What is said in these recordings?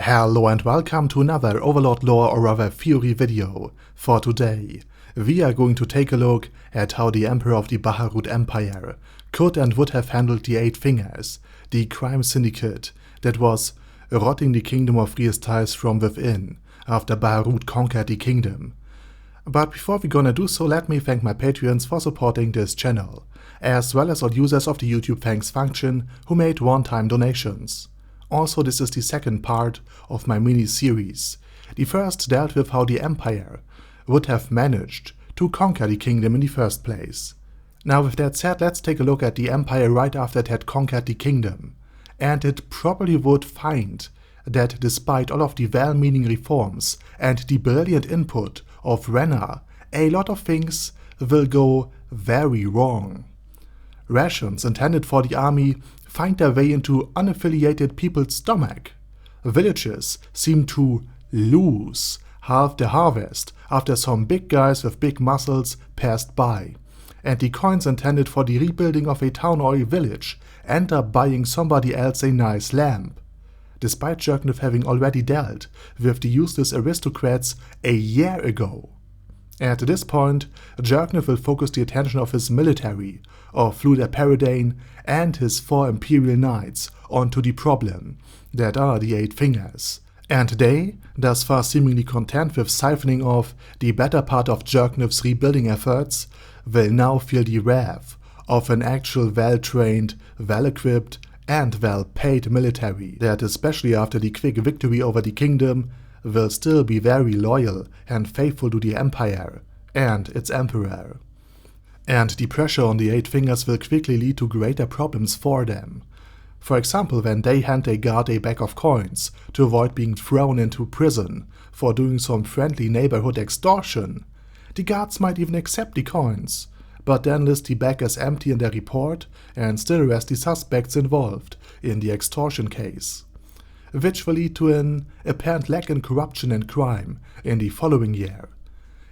Hello and welcome to another Overlord lore or rather theory video. For today, we are going to take a look at how the Emperor of the Baharut Empire could and would have handled the Eight Fingers, the crime syndicate that was rotting the kingdom of re-estize from within after Baharut conquered the kingdom. But before we're gonna do so, let me thank my Patreons for supporting this channel, as well as all users of the YouTube thanks function who made one-time donations. Also, this is the second part of my mini-series. The first dealt with how the Empire would have managed to conquer the kingdom in the first place. Now with that said, let's take a look at the Empire right after it had conquered the kingdom. And it probably would find that despite all of the well-meaning reforms and the brilliant input of Renna, a lot of things will go very wrong. Rations intended for the army find their way into unaffiliated people's stomach. Villages seem to lose half the harvest after some big guys with big muscles passed by. And the coins intended for the rebuilding of a town or a village end up buying somebody else a nice lamp. Despite Jircniv having already dealt with the useless aristocrats a year ago. At this point, Jircniv will focus the attention of his military, of Fluid Paradane and his 4 Imperial Knights onto the problem that are the Eight Fingers. And they, thus far seemingly content with siphoning off the better part of Jircniv's rebuilding efforts, will now feel the wrath of an actual well-trained, well-equipped and well-paid military that, especially after the quick victory over the kingdom, will still be very loyal and faithful to the Empire and its Emperor. And the pressure on the Eight Fingers will quickly lead to greater problems for them. For example, when they hand a guard a bag of coins to avoid being thrown into prison for doing some friendly neighborhood extortion, the guards might even accept the coins, but then list the bag as empty in their report and still arrest the suspects involved in the extortion case, which will lead to an apparent lack in corruption and crime in the following year,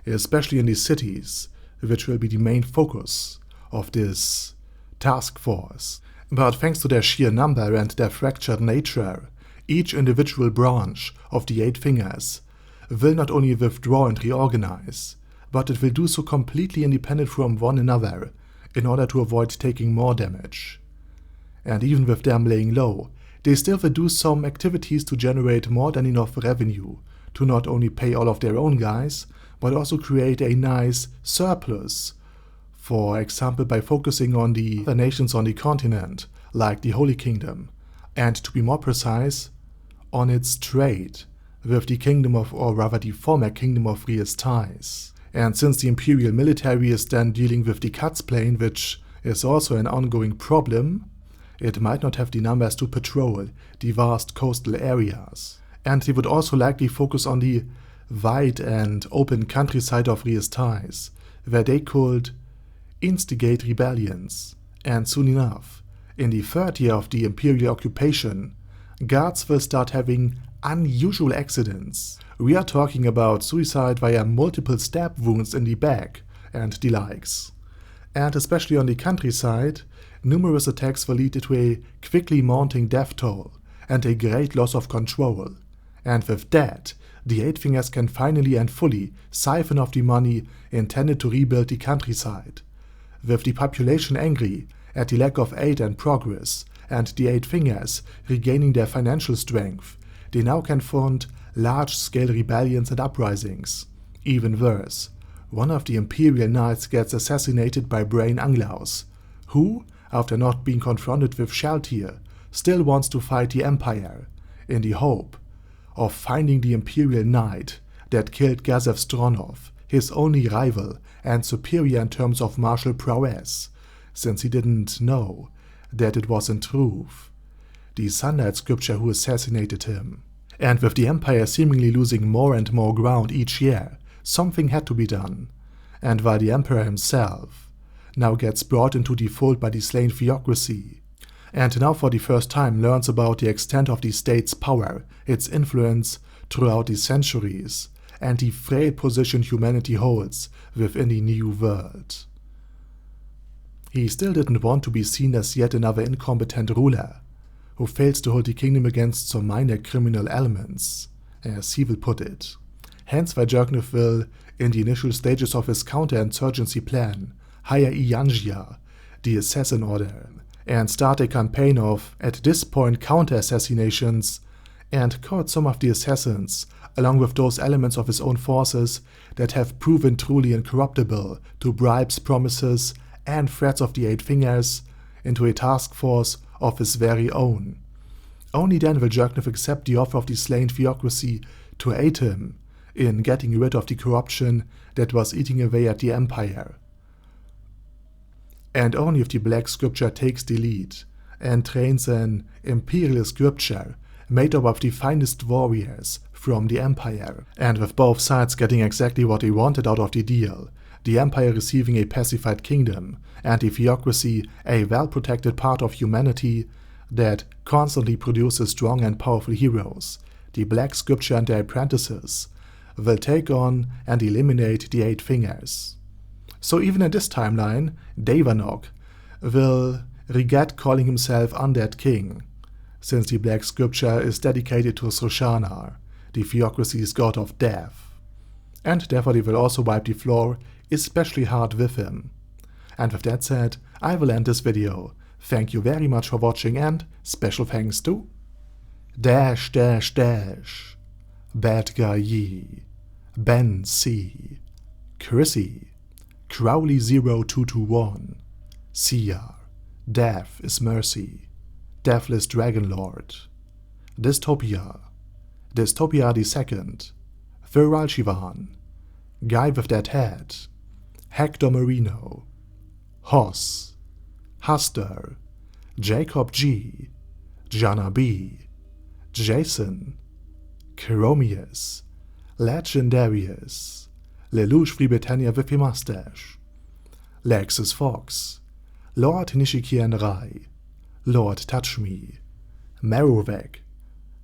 especially in the cities, which will be the main focus of this task force. But thanks to their sheer number and their fractured nature, each individual branch of the Eight Fingers will not only withdraw and reorganize, but it will do so completely independent from one another in order to avoid taking more damage. And even with them laying low, they still will do some activities to generate more than enough revenue to not only pay all of their own guys, but also create a nice surplus. For example, by focusing on the other nations on the continent, like the Holy Kingdom, and to be more precise, on its trade with the kingdom of, or rather the former kingdom of re-estize. And since the Imperial military is then dealing with the Cuts Plain, which is also an ongoing problem, it might not have the numbers to patrol the vast coastal areas. And they would also likely focus on the wide and open countryside of re-estize, where they could instigate rebellions. And soon enough, in the 3rd year of the Imperial occupation, guards will start having unusual accidents. We are talking about suicide via multiple stab wounds in the back and the likes. And especially on the countryside, numerous attacks will lead to a quickly mounting death toll and a great loss of control. And with that, the Eight Fingers can finally and fully siphon off the money intended to rebuild the countryside. With the population angry at the lack of aid and progress, and the Eight Fingers regaining their financial strength, they now can fund large-scale rebellions and uprisings. Even worse, one of the Imperial Knights gets assassinated by Brain Anglaus, who, after not being confronted with Shaltir, still wants to fight the Empire, in the hope of finding the Imperial Knight that killed Gazev Stronov, his only rival and superior in terms of martial prowess, since he didn't know that it was in truth the Sunlight Scripture who assassinated him. And with the Empire seemingly losing more and more ground each year, something had to be done. And while the Emperor himself now gets brought into the fold by the slain theocracy, and now for the first time learns about the extent of the state's power, its influence throughout the centuries, and the frail position humanity holds within the new world. He still didn't want to be seen as yet another incompetent ruler, who fails to hold the kingdom against some minor criminal elements, as he will put it. Hence why Jircniv will, in the initial stages of his counter-insurgency plan, hire Ainz, the assassin order, and start a campaign of, at this point, counter-assassinations, and court some of the assassins, along with those elements of his own forces that have proven truly incorruptible to bribes, promises, and threats of the Eight Fingers, into a task force of his very own. Only then will Jircniv accept the offer of the slain theocracy to aid him in getting rid of the corruption that was eating away at the Empire. And only if the Black Scripture takes the lead and trains an Imperial Scripture made up of the finest warriors from the Empire, and with both sides getting exactly what they wanted out of the deal, the Empire receiving a pacified kingdom, and the theocracy a well-protected part of humanity that constantly produces strong and powerful heroes, the Black Scripture and their apprentices will take on and eliminate the Eight Fingers. So even in this timeline, Davanok will regret calling himself Undead King, since the Black Scripture is dedicated to Soshanar, the theocracy's god of death. And therefore they will also wipe the floor especially hard with him. And with that said, I will end this video. Thank you very much for watching, and special thanks to Bad Guy Yi, Ben C, Chrissy, Crowley0221, Sia, Death is Mercy, Deathless Dragonlord, Dystopia the Second, Viral Shivan, Guy with That Head, Hector Marino, Hoss, Huster, Jacob G, Jana B, Jason, Chiromius, Legendarius, Lelouch Free Britannia with a Mustache, Lexus Fox, Lord Nishikian Rai, Lord Touch Me, Marowek,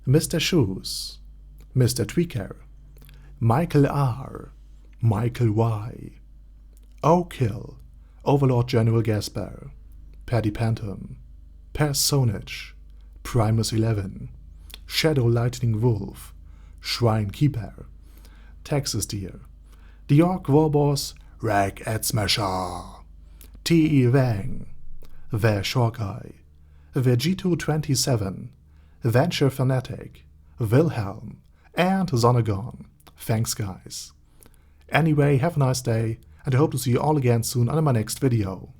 Mr. Shoes, Mr. Tweaker, Michael R, Michael Y, O'Kill, Overlord General Gasper, Paddy Pantom, Personage, Primus 11, Shadow Lightning Wolf, Shrine Keeper, Texas Deer, The Orc Warboss, Rag Ed Smasher, T.E. Wang, The Shogai, Vegito27, Venture Fanatic, Wilhelm, and Zonagon. Thanks guys. Anyway, have a nice day, and I hope to see you all again soon on my next video.